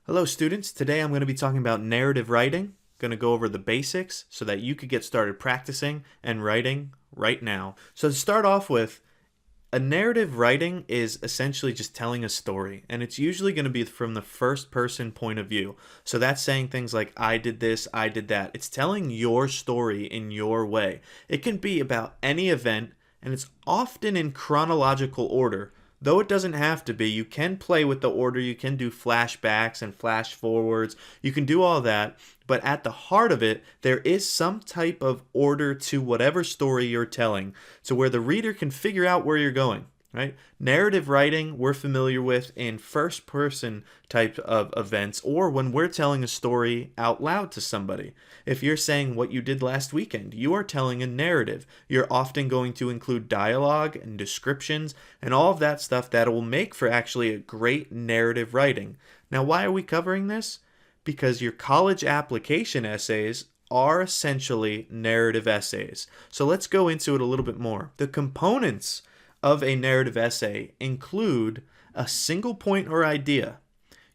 Hello students, today I'm going to be talking about narrative writing. Going to go over the basics so that you could get started practicing and writing right now. So to start off with, a narrative writing is essentially just telling a story, and it's usually going to be from the first person point of view. So that's saying things like, I did this, I did that. It's telling your story in your way. It can be about any event, and it's often in chronological order. Though it doesn't have to be, you can play with the order, you can do flashbacks and flash forwards, you can do all that, but at the heart of it, there is some type of order to whatever story you're telling, to where the reader can figure out where you're going. Right? Narrative writing we're familiar with in first person type of events, or when we're telling a story out loud to somebody. If you're saying what you did last weekend, you are telling a narrative. You're often going to include dialogue and descriptions and all of that stuff that will make for actually a great narrative writing. Now, why are we covering this? Because your college application essays are essentially narrative essays. So let's go into it a little bit more. The components of a narrative essay include a single point or idea.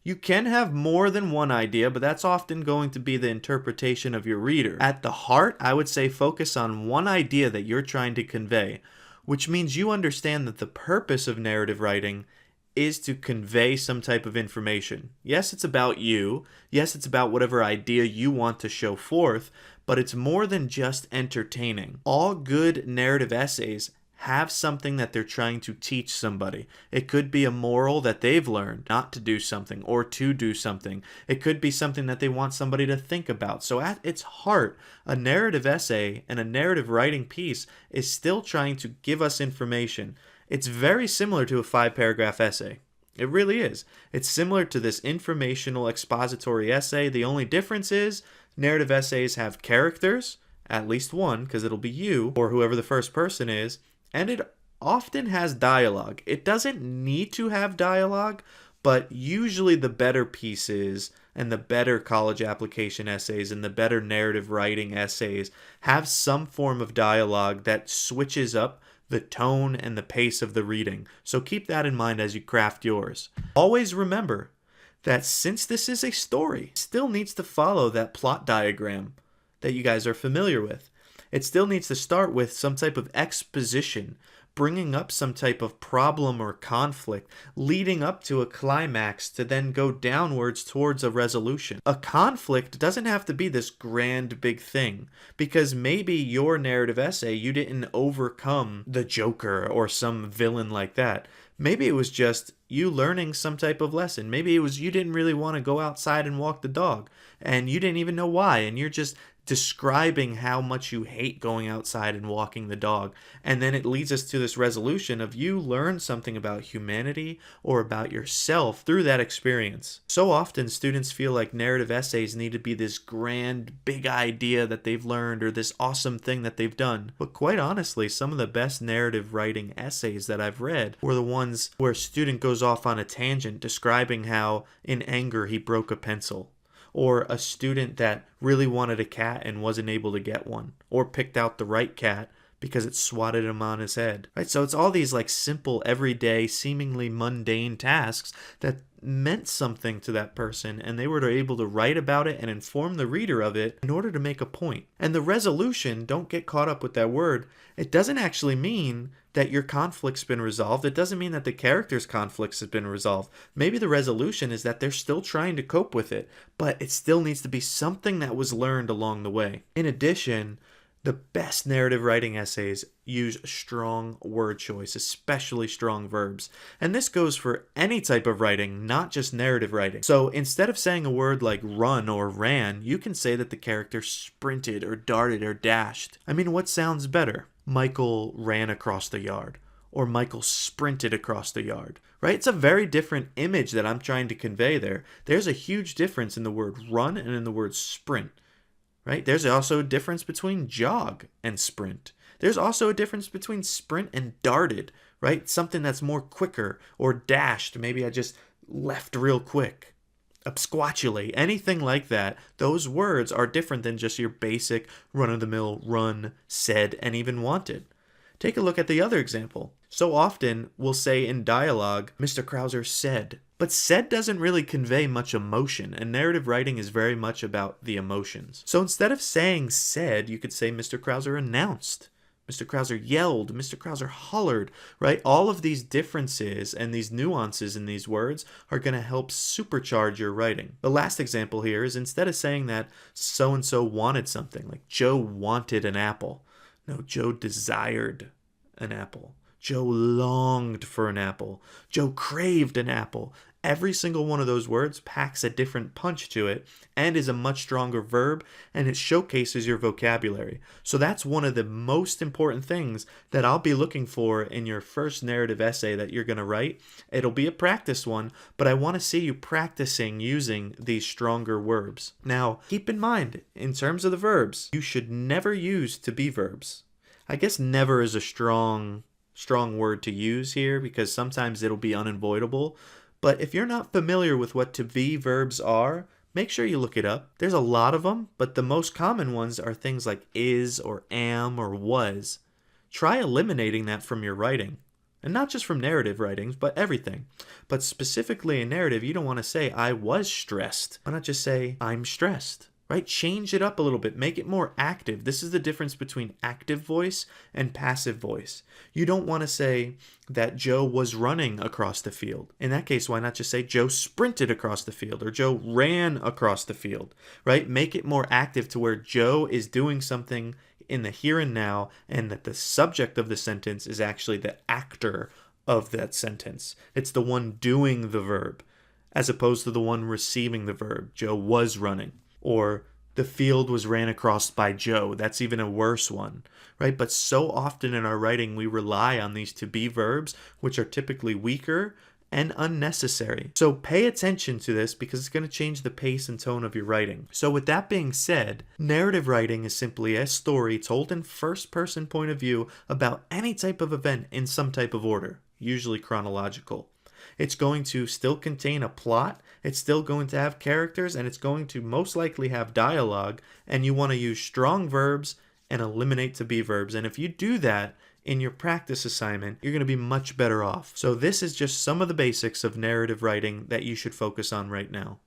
You can have more than one idea, but that's often going to be the interpretation of your reader. At the heart, I would say focus on one idea that you're trying to convey, which means you understand that the purpose of narrative writing is to convey some type of information. Yes, it's about you. Yes, it's about whatever idea you want to show forth, but it's more than just entertaining. All good narrative essays have something that they're trying to teach somebody. It could be a moral that they've learned not to do something or to do something. It could be something that they want somebody to think about. So at its heart, a narrative essay and a narrative writing piece is still trying to give us information. It's very similar to a 5-paragraph essay. It really is. It's similar to this informational expository essay. The only difference is narrative essays have characters, at least one, because it'll be you or whoever the first person is, and it often has dialogue. It doesn't need to have dialogue, but usually the better pieces and the better college application essays and the better narrative writing essays have some form of dialogue that switches up the tone and the pace of the reading. So keep that in mind as you craft yours. Always remember that since this is a story, it still needs to follow that plot diagram that you guys are familiar with. It still needs to start with some type of exposition, bringing up some type of problem or conflict, leading up to a climax to then go downwards towards a resolution. A conflict doesn't have to be this grand big thing, because maybe your narrative essay, you didn't overcome the Joker or some villain like that. Maybe it was just you learning some type of lesson. Maybe it was you didn't really want to go outside and walk the dog, and you didn't even know why, and you're just describing how much you hate going outside and walking the dog. And then it leads us to this resolution of you learn something about humanity or about yourself through that experience. So often students feel like narrative essays need to be this grand big idea that they've learned or this awesome thing that they've done. But quite honestly, some of the best narrative writing essays that I've read were the ones where a student goes off on a tangent describing how in anger he broke a pencil, or a student that really wanted a cat and wasn't able to get one, or picked out the right cat because it swatted him on his head. Right? So it's all these like simple, everyday, seemingly mundane tasks that meant something to that person, and they were able to write about it and inform the reader of it in order to make a point. And the resolution, don't get caught up with that word, it doesn't actually mean that your conflict's been resolved. It doesn't mean that the character's conflicts have been resolved. Maybe the resolution is that they're still trying to cope with it, but it still needs to be something that was learned along the way. In addition, the best narrative writing essays use strong word choice, especially strong verbs. And this goes for any type of writing, not just narrative writing. So instead of saying a word like run or ran, you can say that the character sprinted or darted or dashed. I mean, what sounds better? Michael ran across the yard, or Michael sprinted across the yard, right? It's a very different image that I'm trying to convey there. There's a huge difference in the word run and in the word sprint. Right? There's also a difference between jog and sprint. There's also a difference between sprint and darted, right? Something that's more quicker, or dashed. Maybe I just left real quick. Absquatulate, anything like that. Those words are different than just your basic run-of-the-mill run, said, and even wanted. Take a look at the other example. So often we'll say in dialogue, Mr. Krauser said. But said doesn't really convey much emotion, and narrative writing is very much about the emotions. So instead of saying said, you could say Mr. Krauser announced. Mr. Krauser yelled, Mr. Krauser hollered, right? All of these differences and these nuances in these words are going to help supercharge your writing. The last example here is instead of saying that so-and-so wanted something, like Joe wanted an apple. No, Joe desired an apple. Joe longed for an apple. Joe craved an apple. Every single one of those words packs a different punch to it and is a much stronger verb, and it showcases your vocabulary. So that's one of the most important things that I'll be looking for in your first narrative essay that you're going to write. It'll be a practice one, but I want to see you practicing using these stronger verbs. Now, keep in mind, in terms of the verbs, you should never use to be verbs. I guess never is a strong word to use here because sometimes it'll be unavoidable. But if you're not familiar with what to be verbs are, make sure you look it up. There's a lot of them, but the most common ones are things like is or am or was. Try eliminating that from your writing. And not just from narrative writings, but everything. But specifically in narrative, you don't want to say I was stressed. Why not just say I'm stressed? Right? Change it up a little bit. Make it more active. This is the difference between active voice and passive voice. You don't want to say that Joe was running across the field. In that case, why not just say Joe sprinted across the field or Joe ran across the field, right? Make it more active to where Joe is doing something in the here and now and that the subject of the sentence is actually the actor of that sentence. It's the one doing the verb as opposed to the one receiving the verb. Joe was running. Or the field was ran across by Joe. That's even a worse one, right? But so often in our writing, we rely on these to be verbs, which are typically weaker and unnecessary. So pay attention to this because it's going to change the pace and tone of your writing. So with that being said, narrative writing is simply a story told in first-person point of view about any type of event in some type of order, usually chronological. It's going to still contain a plot, it's still going to have characters, and it's going to most likely have dialogue, and you want to use strong verbs and eliminate to be verbs. And if you do that in your practice assignment, you're going to be much better off. So this is just some of the basics of narrative writing that you should focus on right now.